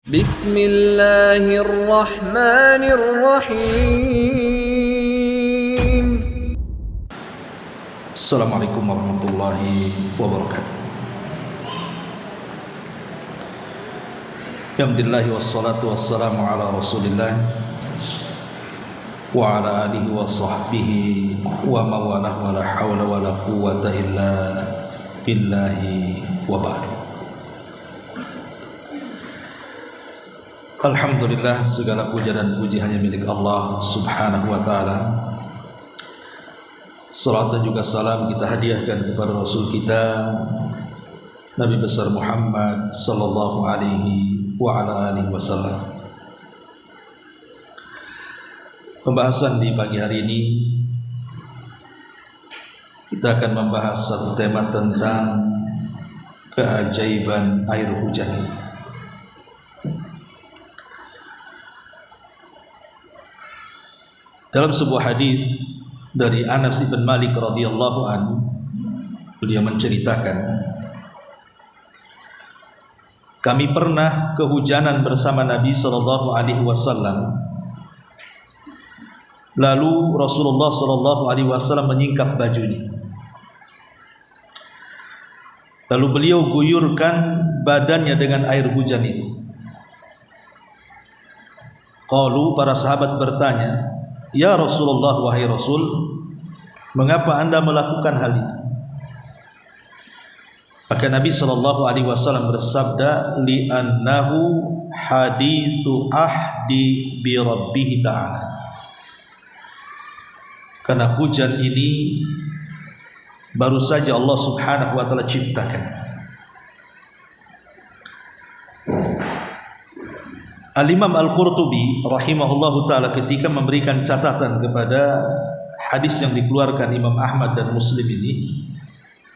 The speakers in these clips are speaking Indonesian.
Bismillahirrahmanirrahim. Assalamualaikum warahmatullahi wabarakatuh. Alhamdulillah wassalatu wassalamu ala Rasulillah wa ala alihi wa sahbihi wa mawalah wa la hawla wa la quwwata illa billahi wa ba'du. Alhamdulillah, segala puja dan puji hanya milik Allah subhanahu wa ta'ala. Salat dan juga salam kita hadiahkan kepada Rasul kita Nabi besar Muhammad sallallahu alaihi wa ala alihi wasallam. Pembahasan di pagi hari ini kita akan membahas satu tema tentang keajaiban air hujan. Dalam sebuah hadis dari Anas bin Malik radhiyallahu anhu, beliau menceritakan, kami pernah kehujanan bersama Nabi sallallahu alaihi wasallam. Lalu Rasulullah sallallahu alaihi wasallam menyingkap bajunya. Lalu beliau guyurkan badannya dengan air hujan itu. Qalu, para sahabat bertanya, "Ya Rasulullah, wahai Rasul, mengapa anda melakukan hal itu?" Maka Nabi sallallahu alaihi wasallam bersabda, "Li'annahu haditsu ahdi bi rabbih ta'ala." Karena hujan ini baru saja Allah subhanahu wa ta'ala ciptakan. Al-Imam Al-Qurtubi rahimahullahu ta'ala ketika memberikan catatan kepada hadis yang dikeluarkan Imam Ahmad dan Muslim ini,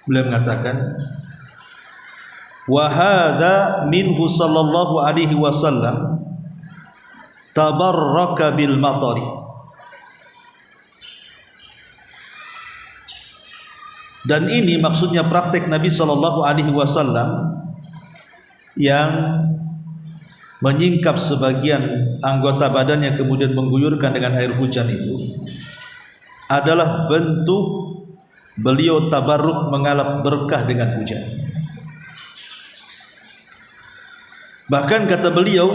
beliau mengatakan, wa hadza minhu sallallahu alaihi wasallam tabarraka bil matari. Dan ini maksudnya praktek Nabi sallallahu alaihi wasallam yang menyingkap sebagian anggota badannya kemudian mengguyurkan dengan air hujan itu adalah bentuk beliau tabarruk, mengalap berkah dengan hujan. Bahkan kata beliau,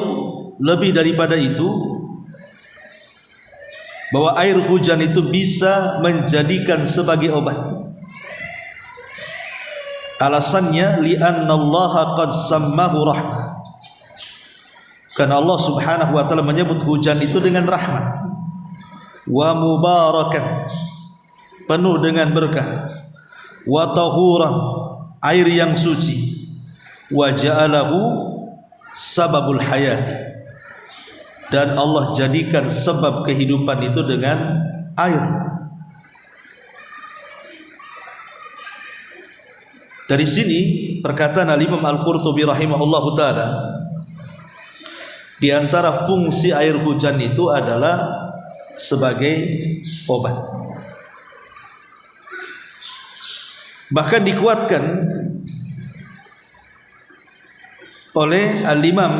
lebih daripada itu, bahwa air hujan itu bisa menjadikan sebagai obat. Alasannya, li'annallaha qad sammahu rahmah. Karena Allah subhanahu wa ta'ala menyebut hujan itu dengan rahmat. Wa mubarakan, penuh dengan berkah. Wa tahuran, air yang suci. Wa ja'alahu sababul hayati, dan Allah jadikan sebab kehidupan itu dengan air. Dari sini perkataan Al-Imam Al-Qurtubi rahimahullahu ta'ala, di antara fungsi air hujan itu adalah sebagai obat. Bahkan dikuatkan oleh Al-Imam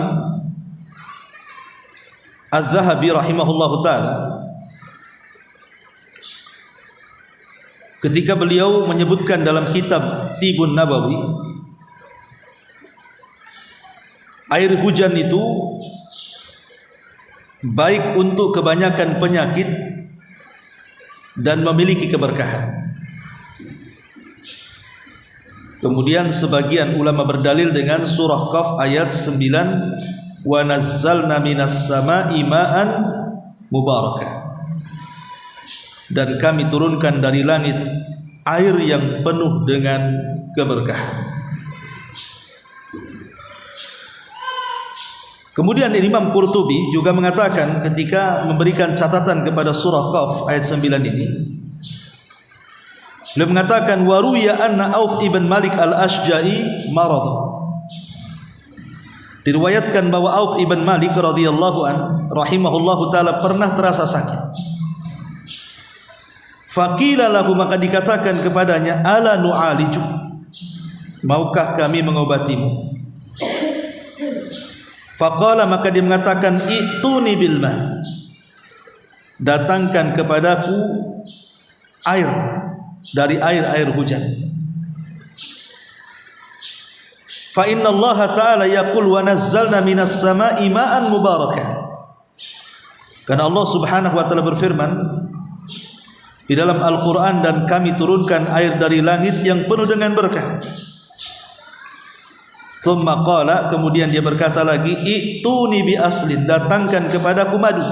Az-Zahabi rahimahullahu ta'ala ketika beliau menyebutkan dalam kitab Tibun Nabawi, air hujan itu baik untuk kebanyakan penyakit dan memiliki keberkahan. Kemudian sebagian ulama berdalil dengan surah Qaf ayat 9, wa nazzalna minas sama'i ma'an mubarakah, dan kami turunkan dari langit air yang penuh dengan keberkahan. Kemudian Imam Qurtubi juga mengatakan ketika memberikan catatan kepada surah Qaf ayat 9 ini, beliau mengatakan, wa ruwiya anna Auf ibn Malik al-Ashja'i marad. Diriwayatkan bahwa Auf ibn Malik radhiyallahu an rahimahullahu taala pernah terasa sakit. Faqila lahu, maka dikatakan kepadanya, ala nu'aliju, maukah kami mengobatimu? Faqala, maka dia mengatakan, "Ituni bil ma." Datangkan kepadaku air dari air hujan. Fa inna Allah ta'ala yaqul wa nazzalna minas sama'i ma'an mubarakan. Karena Allah Subhanahu wa taala berfirman di dalam Al-Qur'an, dan kami turunkan air dari langit yang penuh dengan berkah. Thumma qala, kemudian dia berkata lagi, "Ituni bi aslin." Datangkan kepadaku madu.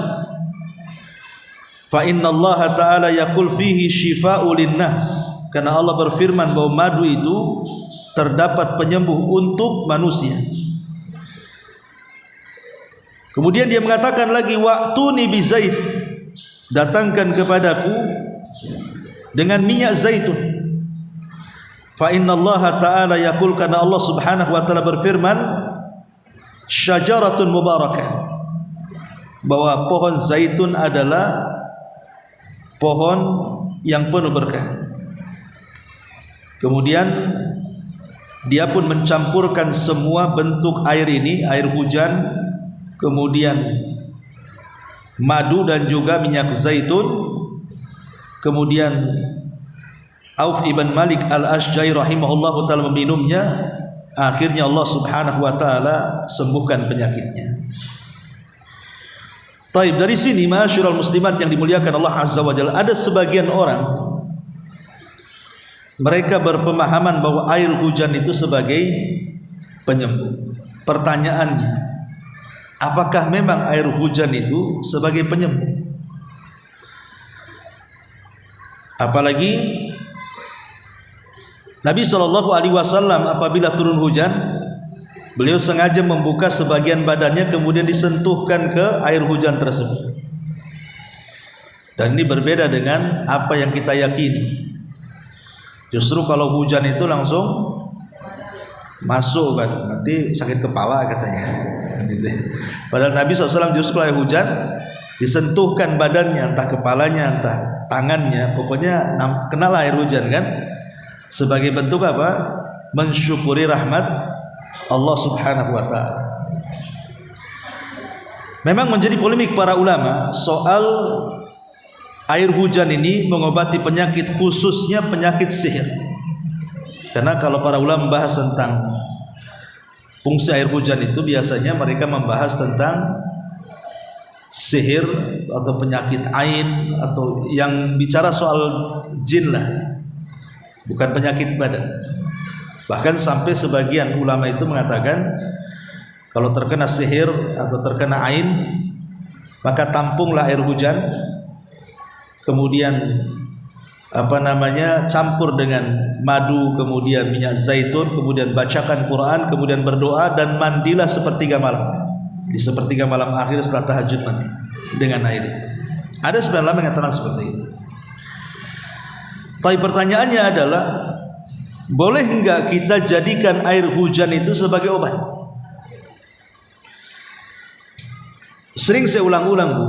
Fa inna Allah ta'ala yaqul fihi shifa'u linnas. Karena Allah berfirman bahwa madu itu terdapat penyembuh untuk manusia. Kemudian dia mengatakan lagi, "Wa'tuni bi zait." Datangkan kepadaku dengan minyak zaitun. Fa inna Allah ta'ala yaqul, karena Allah Subhanahu wa taala berfirman, "Syajaratun mubarakah." Bahwa pohon zaitun adalah pohon yang penuh berkah. Kemudian dia pun mencampurkan semua bentuk air ini, air hujan, kemudian madu dan juga minyak zaitun. Kemudian Auf ibn Malik al-Ashja'i rahimahullahu ta'ala meminumnya. Akhirnya Allah Subhanahu wa ta'ala sembuhkan penyakitnya. Taib, dari sini ma'asyiral muslimat yang dimuliakan Allah Azza wa Jalla, ada sebagian orang mereka berpemahaman bahwa air hujan itu sebagai penyembuh. Pertanyaannya, apakah memang air hujan itu sebagai penyembuh? Apalagi Nabi SAW apabila turun hujan, beliau sengaja membuka sebagian badannya kemudian disentuhkan ke air hujan tersebut. Dan ini berbeda dengan apa yang kita yakini. Justru kalau hujan itu langsung masuk kan, nanti sakit kepala katanya. Padahal Nabi SAW justru air hujan disentuhkan badannya, entah kepalanya, entah tangannya, pokoknya kenal air hujan kan, sebagai bentuk apa? Mensyukuri rahmat Allah Subhanahu wa ta'ala. Memang menjadi polemik para ulama soal air hujan ini mengobati penyakit, khususnya penyakit sihir. Karena kalau para ulama membahas tentang fungsi air hujan itu, biasanya mereka membahas tentang sihir atau penyakit ain, atau yang bicara soal jin lah, bukan penyakit badan. Bahkan sampai sebagian ulama itu mengatakan kalau terkena sihir atau terkena ain, maka tampunglah air hujan, kemudian campur dengan madu, kemudian minyak zaitun, kemudian bacakan Quran, kemudian berdoa, dan mandilah sepertiga malam. Di sepertiga malam akhir setelah tahajud mandi dengan air itu. Ada sebagian ulama yang mengatakan seperti itu. Tapi pertanyaannya adalah, boleh enggak kita jadikan air hujan itu sebagai obat? Sering saya ulang-ulang, Bu.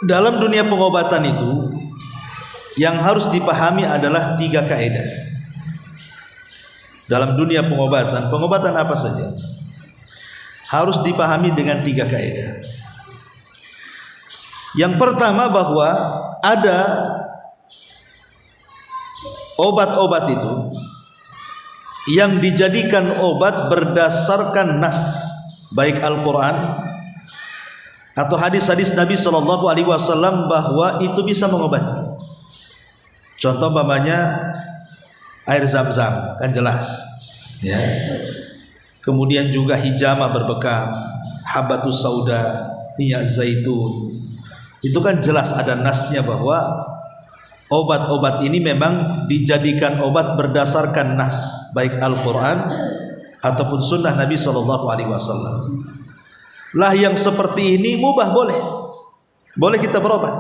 Dalam dunia pengobatan itu yang harus dipahami adalah 3 kaidah. Dalam dunia pengobatan apa saja harus dipahami dengan 3 kaidah. Yang pertama, bahwa ada obat-obat itu yang dijadikan obat berdasarkan nas, baik Al-Quran atau hadis-hadis Nabi SAW, bahwa itu bisa mengobati. Contoh umpamanya air Zam-Zam, kan jelas ya. Kemudian juga hijamah berbekam, habatus sauda, minyak zaitun, itu kan jelas ada nasnya bahwa obat-obat ini memang dijadikan obat berdasarkan nas, baik Al-Quran ataupun sunnah Nabi SAW. Lah yang seperti ini mubah, boleh kita berobat.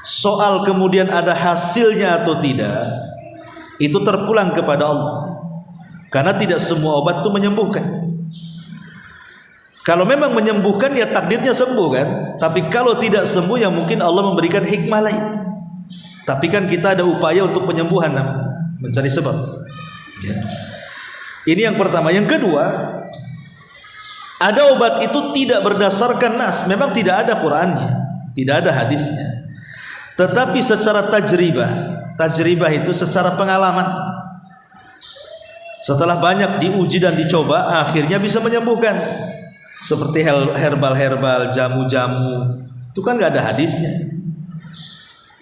Soal kemudian ada hasilnya atau tidak, itu terpulang kepada Allah. Karena tidak semua obat itu menyembuhkan. Kalau memang menyembuhkan, ya takdirnya sembuh kan. Tapi kalau tidak sembuh, ya mungkin Allah memberikan hikmah lain. Tapi kan kita ada upaya untuk penyembuhan namanya, mencari sebab ya. Ini yang pertama. Yang kedua, Ada obat itu tidak berdasarkan nas, memang tidak ada Qur'annya, tidak ada hadisnya, tetapi secara tajribah itu secara pengalaman, setelah banyak diuji dan dicoba, akhirnya bisa menyembuhkan. Seperti herbal, jamu-jamu, itu kan nggak ada hadisnya.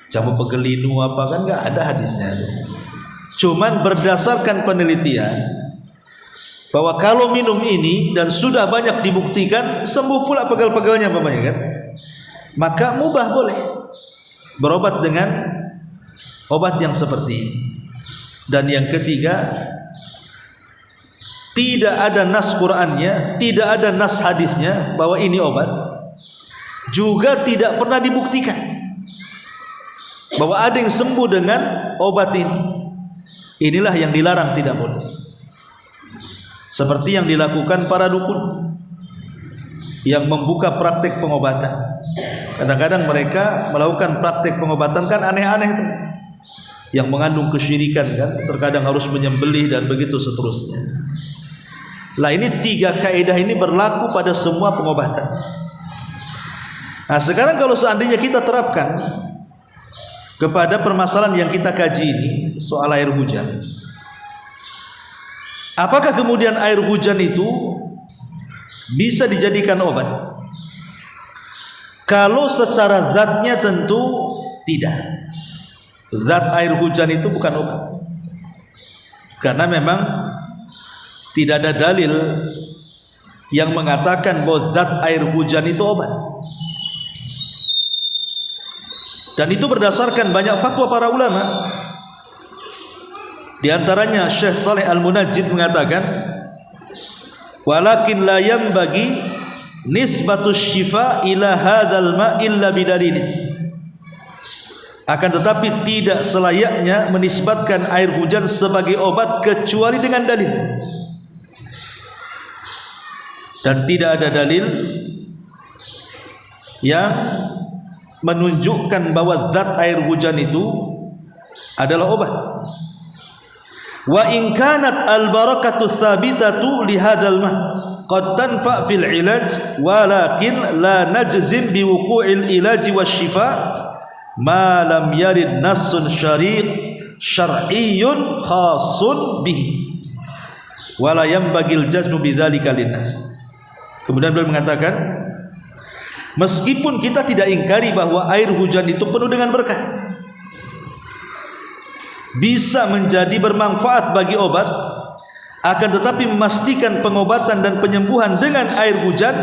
Jamu pegelinu apa kan nggak ada hadisnya itu. Cuman berdasarkan penelitian bahwa kalau minum ini dan sudah banyak dibuktikan sembuh pula pegel-pegelnya kan, maka mubah boleh berobat dengan obat yang seperti ini. Dan yang ketiga, tidak ada nas Qur'annya, tidak ada nas hadisnya bahwa ini obat, juga tidak pernah dibuktikan bahwa ada yang sembuh dengan obat ini. Inilah yang dilarang, tidak boleh. Seperti yang dilakukan para dukun yang membuka praktek pengobatan. Kadang-kadang mereka melakukan praktek pengobatan kan aneh-aneh itu, yang mengandung kesyirikan kan, terkadang harus menyembelih dan begitu seterusnya. Lah ini 3 kaidah ini berlaku pada semua pengobatan. Nah sekarang kalau seandainya kita terapkan kepada permasalahan yang kita kaji ini, soal air hujan, apakah kemudian air hujan itu bisa dijadikan obat? Kalau secara zatnya tentu tidak. Zat air hujan itu bukan obat, karena memang tidak ada dalil yang mengatakan bahwa zat air hujan itu obat. Dan itu berdasarkan banyak fatwa para ulama. Di antaranya Syekh Saleh Al-Munajjid mengatakan, walakin la yanbaghi nisbatus syifa ila hadzal ma' illa bidalil. Akan tetapi tidak selayaknya menisbatkan air hujan sebagai obat kecuali dengan dalil. Dan tidak ada dalil yang menunjukkan bahwa zat air hujan itu adalah obat. Wa in kanat al barakatu tsabitatu li hadzal ma' qad tanfa fil ilaj walakin la najzim bi wuqu'il ilaj wasyifa ma lam yarid nassun syar'iyyun khassun bihi wala yanbagil jazmu bidzalika linnas. Kemudian beliau mengatakan, meskipun kita tidak ingkari bahwa air hujan itu penuh dengan berkah, bisa menjadi bermanfaat bagi obat, akan tetapi memastikan pengobatan dan penyembuhan dengan air hujan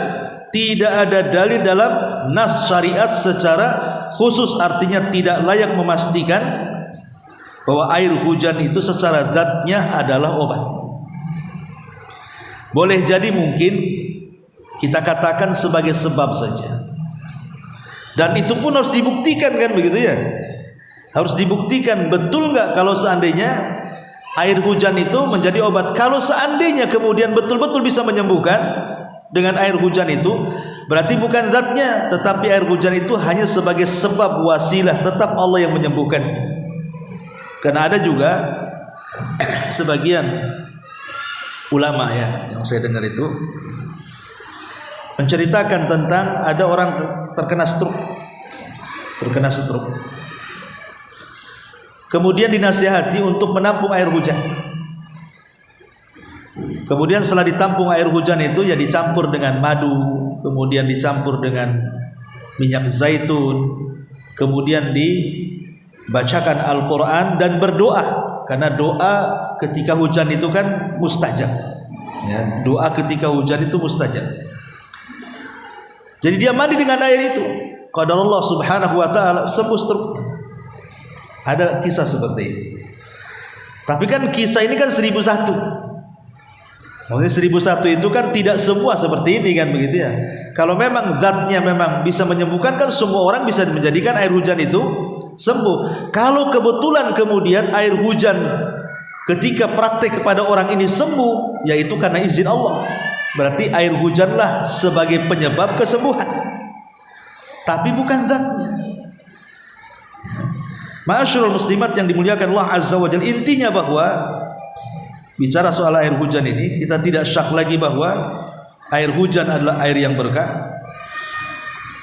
tidak ada dalil dalam nas syariat secara khusus. Artinya tidak layak memastikan bahwa air hujan itu secara zatnya adalah obat. Boleh jadi mungkin kita katakan sebagai sebab saja, dan itu pun harus dibuktikan kan, begitu ya. Harus dibuktikan betul nggak kalau seandainya air hujan itu menjadi obat. Kalau seandainya kemudian betul-betul bisa menyembuhkan dengan air hujan itu, berarti bukan zatnya, tetapi air hujan itu hanya sebagai sebab wasilah, tetap Allah yang menyembuhkan. Karena ada juga sebagian ulama ya yang saya dengar itu menceritakan tentang ada orang terkena stroke. Kemudian dinasihati untuk menampung air hujan. Kemudian setelah ditampung air hujan itu ya dicampur dengan madu, kemudian dicampur dengan minyak zaitun, kemudian dibacakan Al-Quran dan berdoa, karena doa ketika hujan itu kan mustajab ya, doa ketika hujan itu mustajab. Jadi dia mandi dengan air itu, qadarullah subhanahu wa ta'ala sembuh stroke. Ada kisah seperti ini. Tapi kan kisah ini kan 1001. Maksudnya 1001 itu kan tidak semua seperti ini kan, begitu ya. Kalau memang zatnya memang bisa menyembuhkan, kan semua orang bisa menjadikan air hujan itu sembuh. Kalau kebetulan kemudian air hujan ketika praktek kepada orang ini sembuh, yaitu karena izin Allah, berarti air hujanlah sebagai penyebab kesembuhan, tapi bukan zatnya. Ma'asyiral muslimat yang dimuliakan Allah Azza wa Jalla, intinya bahwa bicara soal air hujan ini kita tidak syak lagi bahwa Air hujan adalah air yang berkah.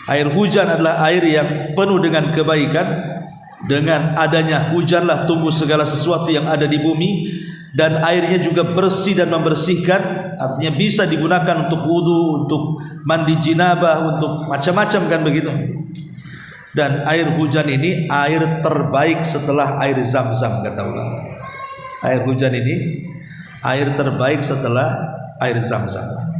Air hujan adalah air yang penuh dengan kebaikan. Dengan adanya hujanlah tumbuh segala sesuatu yang ada di bumi, dan airnya juga bersih dan membersihkan, artinya bisa digunakan untuk wudu, untuk mandi jinabah, untuk macam-macam kan begitu. Dan air hujan ini air terbaik setelah air Zam-Zam, kata ulama. Air hujan ini air terbaik setelah air Zam-Zam.